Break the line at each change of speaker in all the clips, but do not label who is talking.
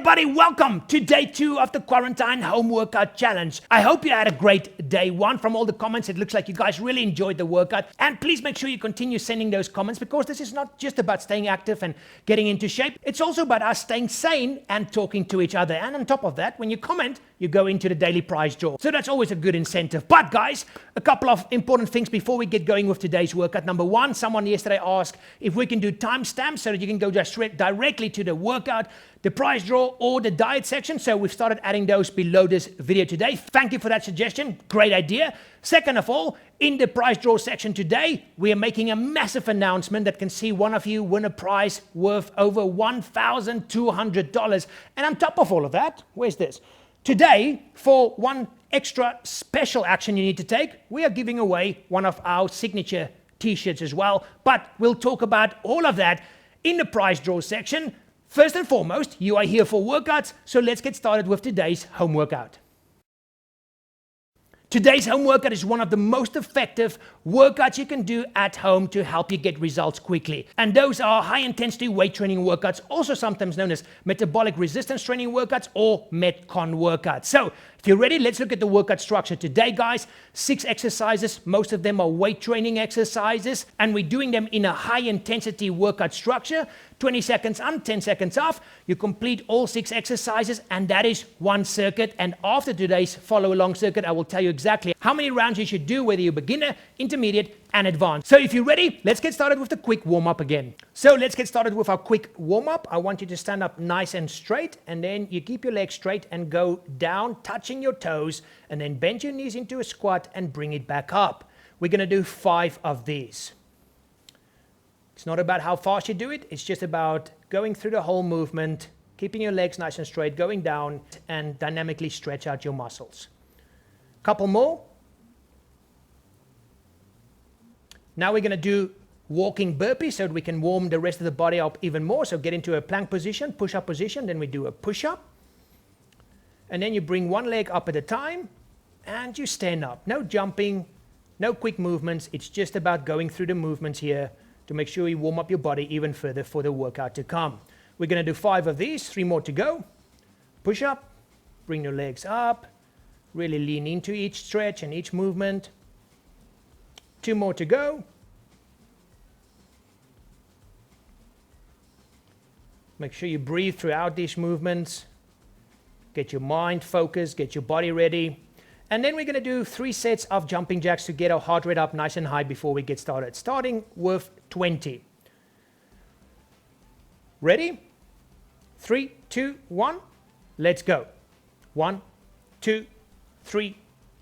everybody, welcome to day 2 of the Quarantine Home Workout Challenge. I hope you had a great day 1. From all the comments, it looks like you guys really enjoyed the workout. And please make sure you continue sending those comments, because this is not just about staying active and getting into shape. It's also about us staying sane and talking to each other. And on top of that, when you comment, you go into the daily prize draw. So that's always a good incentive. But guys, a couple of important things before we get going with today's workout. Number 1, someone yesterday asked if we can do timestamps so that you can go just directly to the workout, the prize draw, or the diet section. So we've started adding those below this video today. Thank you for that suggestion. Great idea. Second of all, in the prize draw section today, we are making a massive announcement that can see one of you win a prize worth over $1,200. And on top of all of that, where's this? Today, for one extra special action you need to take, we are giving away one of our signature t-shirts as well. But we'll talk about all of that in the prize draw section. First and foremost, you are here for workouts, so let's get started with today's home workout. Today's home workout is one of the most effective workouts you can do at home to help you get results quickly. And those are high-intensity weight training workouts, also sometimes known as metabolic resistance training workouts or Metcon workouts. So, if you're ready, let's look at the workout structure today, guys. 6 exercises, most of them are weight training exercises, and we're doing them in a high-intensity workout structure. 20 seconds on, 10 seconds off. You complete all 6 exercises, and that is one circuit. And after today's follow-along circuit, I will tell you exactly how many rounds you should do, whether you're beginner, intermediate, and advanced. So if you're ready, let's get started with the quick warm-up again. So let's get started with our quick warm-up. I want you to stand up nice and straight, and then you keep your legs straight and go down, touching your toes, and then bend your knees into a squat and bring it back up. We're going to do 5 of these. It's not about how fast you do it, it's just about going through the whole movement, keeping your legs nice and straight, going down, and dynamically stretch out your muscles. Couple more. Now we're going to do walking burpees so that we can warm the rest of the body up even more. So get into a plank position, push-up position, then we do a push-up. And then you bring one leg up at a time, and you stand up. No jumping, no quick movements. It's just about going through the movements here to make sure you warm up your body even further for the workout to come. We're going to do 5 of these, 3 more to go. Push up, bring your legs up, really lean into each stretch and each movement. 2 more to go. Make sure you breathe throughout these movements. Get your mind focused, get your body ready. And then we're going to do 3 sets of jumping jacks to get our heart rate up nice and high before we get started, starting with 20. Ready? 3, 2, 1. Let's go. 1, 2, 3,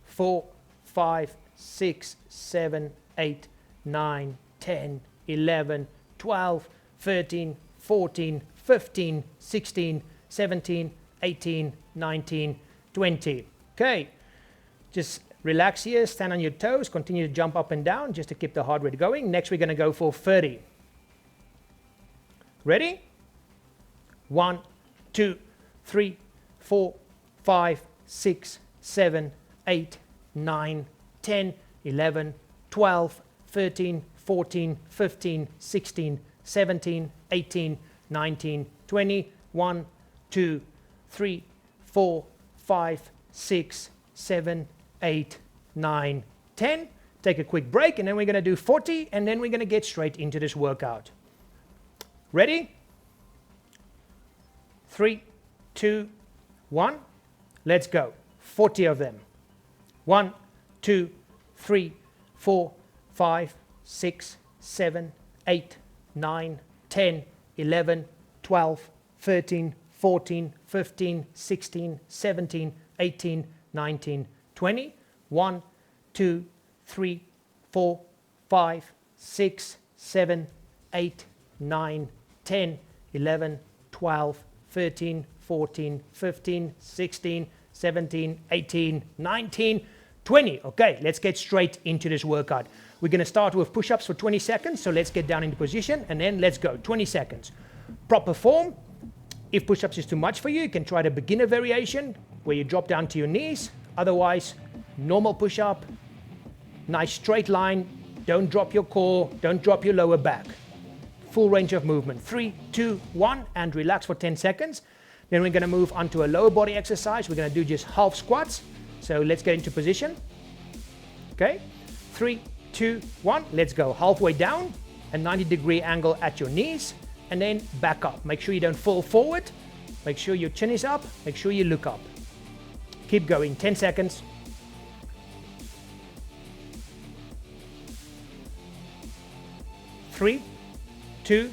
4, 5, 6, 7, 8, 9, 10, 11, 12, 13, 14, 15, 16, 17, 18, 19, 20. Okay. Just relax here, stand on your toes, continue to jump up and down just to keep the heart rate going. Next, we're going to go for 30. Ready? 1, 2, 3, 4, 5, 6, 7, 8, 9, 10, 11, 12, 13, 14, 15, 16, 17, 18, 19, 20. 1, 2, 3, 4, 5, 6, 7, 8, 9, 10. Take a quick break, and then we're going to do 40, and then we're going to get straight into this workout. Ready? 3, 2, 1. Let's go. 40 of them. 1, 2, 3, 4, 5, 6, 7, 8, 9, 10, 11, 12, 13, 14, 15, 16, 17, 18, 19, 20. 1, 2, 3, 4, 5, 6, 7, 8, 9, 10, 11, 12, 13, 14, 15, 16, 17, 18, 19, 20. Okay, let's get straight into this workout. We're going to start with push-ups for 20 seconds. So let's get down into position, and then let's go. 20 seconds. Proper form. If push-ups is too much for you, you can try the beginner variation where you drop down to your knees. Otherwise, normal push-up, nice straight line. Don't drop your core, don't drop your lower back. Full range of movement. 3, 2, 1, and relax for 10 seconds. Then we're going to move on to a lower body exercise. We're going to do just half squats. So let's get into position. Okay, 3, 2, 1, let's go. Halfway down, a 90-degree angle at your knees, and then back up. Make sure you don't fall forward. Make sure your chin is up. Make sure you look up. Keep going, 10 seconds. 3, 2,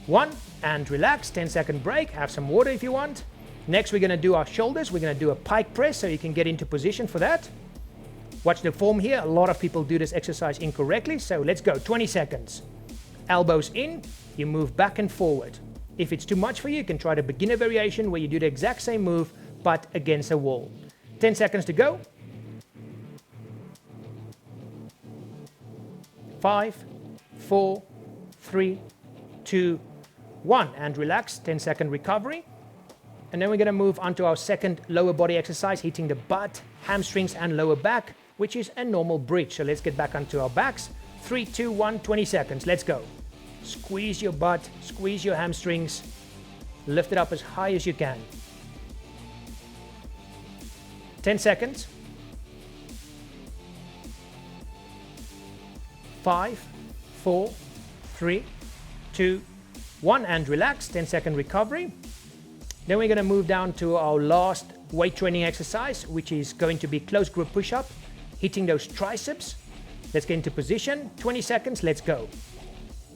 1, and relax. 10-second break. Have some water if you want. Next, we're going to do our shoulders. We're going to do a pike press, so you can get into position for that. Watch the form here. A lot of people do this exercise incorrectly, so let's go. 20 seconds. Elbows in, you move back and forward. If it's too much for you, you can try the beginner variation where you do the exact same move, but against a wall. 10 seconds to go. 5, 4, 3, 2, 1, and relax. 10-second recovery. And then we're going to move on to our second lower body exercise, hitting the butt, hamstrings, and lower back, which is a normal bridge. So let's get back onto our backs. 3, 2, 1, 20 seconds. Let's go. Squeeze your butt, squeeze your hamstrings, lift it up as high as you can. 10 seconds. 5, 4, 3, 2, 1, and relax. 10-second recovery. Then we're going to move down to our last weight training exercise, which is going to be close grip push-up, hitting those triceps. Let's get into position. 20 seconds. Let's go.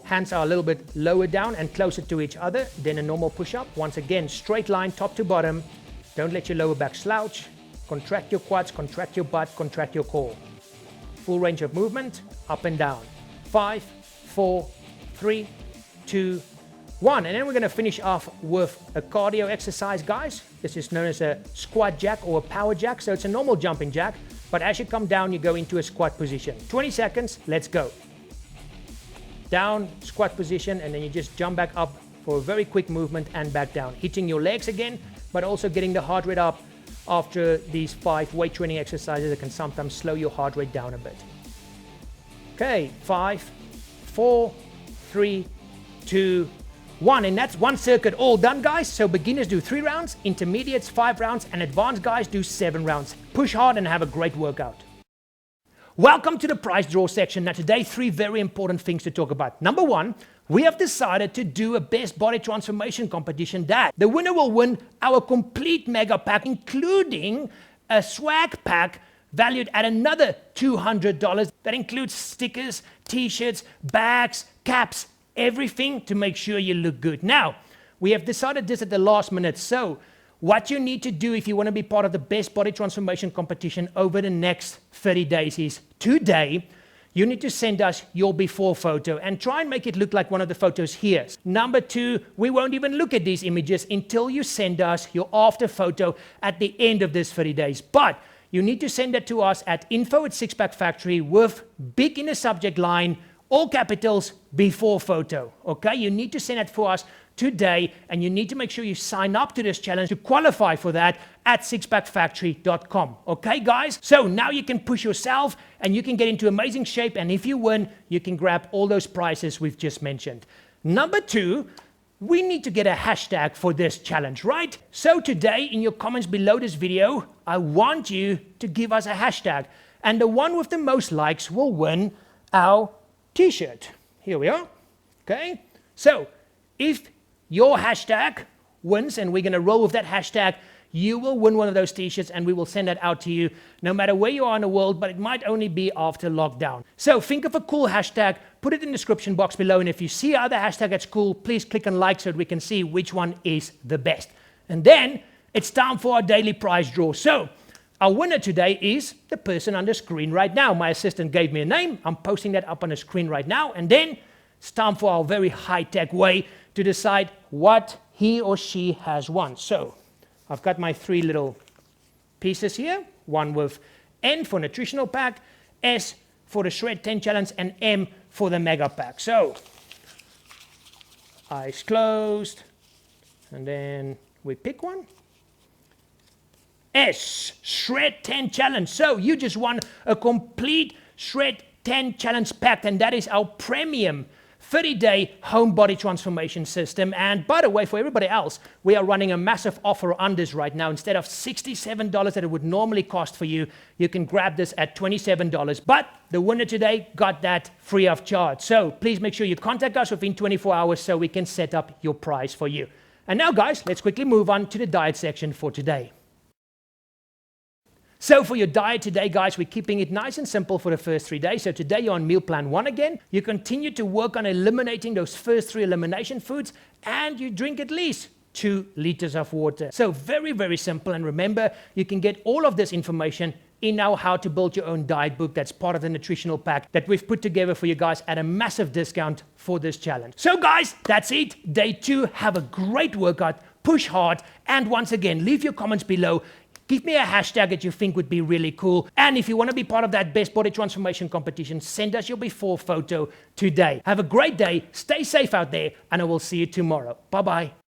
Hands are a little bit lower down and closer to each other than a normal push-up. Once again, straight line, top to bottom. Don't let your lower back slouch. Contract your quads, contract your butt, contract your core. Full range of movement, up and down. 5, 4, 3, 2, 1. And then we're going to finish off with a cardio exercise, guys. This is known as a squat jack or a power jack. So it's a normal jumping jack, but as you come down, you go into a squat position. 20 seconds, let's go. Down, squat position, and then you just jump back up for a very quick movement and back down. Hitting your legs again, but also getting the heart rate up. After these 5 weight training exercises, it can sometimes slow your heart rate down a bit. Okay, 5, 4, 3, 2, 1. And that's one circuit all done, guys. So beginners do 3 rounds, intermediates 5 rounds, and advanced guys do 7 rounds. Push hard and have a great workout. Welcome to the prize draw section. Now today, 3 very important things to talk about. Number 1, we have decided to do a best body transformation competition that the winner will win our complete mega pack, including a swag pack valued at another $200. That includes stickers, t-shirts, bags, caps, everything to make sure you look good. Now, we have decided this at the last minute. So what you need to do if you want to be part of the best body transformation competition over the next 30 days is today, you need to send us your before photo and try and make it look like one of the photos here. Number 2, we won't even look at these images until you send us your after photo at the end of this 30 days. But you need to send that to us at info@Sixpackactory with big in the subject line, all capitals, before photo. Okay, you need to send it for us today, and you need to make sure you sign up to this challenge to qualify for that at sixpackactory.com. Okay, guys? So now you can push yourself and you can get into amazing shape, and if you win, you can grab all those prizes we've just mentioned. Number 2, we need to get a hashtag for this challenge, right? So today, in your comments below this video, I want you to give us a hashtag, and the one with the most likes will win our t-shirt. Here we are. Okay? So if your hashtag wins, and we're going to roll with that hashtag, you will win one of those t-shirts, and we will send that out to you no matter where you are in the world, but it might only be after lockdown. So think of a cool hashtag, put it in the description box below, and if you see other hashtag that's cool, please click on like so that we can see which one is the best. And then it's time for our daily prize draw. So our winner today is the person on the screen right now. My assistant gave me a name. I'm posting that up on the screen right now, and then it's time for our very high-tech way to decide what he or she has won. So I've got my 3 little pieces here. One with N for nutritional pack, S for the Shred 10 challenge, and M for the mega pack. So eyes closed, and then we pick one. S, Shred 10 challenge. So you just won a complete Shred 10 challenge pack, and that is our premium 30-day home body transformation system. And by the way, for everybody else, we are running a massive offer on this right now. Instead of $67 that it would normally cost for you, you can grab this at $27. But the winner today got that free of charge. So please make sure you contact us within 24 hours so we can set up your price for you. And now, guys, let's quickly move on to the diet section for today. So for your diet today, guys, we're keeping it nice and simple for the first 3 days. So today you're on meal plan 1 again. You continue to work on eliminating those first 3 elimination foods, and you drink at least 2 liters of water. So very, very simple. And remember, you can get all of this information in our How to Build Your Own Diet book. That's part of the nutritional pack that we've put together for you guys at a massive discount for this challenge. So guys, that's it. Day 2, have a great workout, push hard, and once again, leave your comments below. Give me a hashtag that you think would be really cool. And if you want to be part of that best body transformation competition, send us your before photo today. Have a great day, stay safe out there, and I will see you tomorrow. Bye-bye.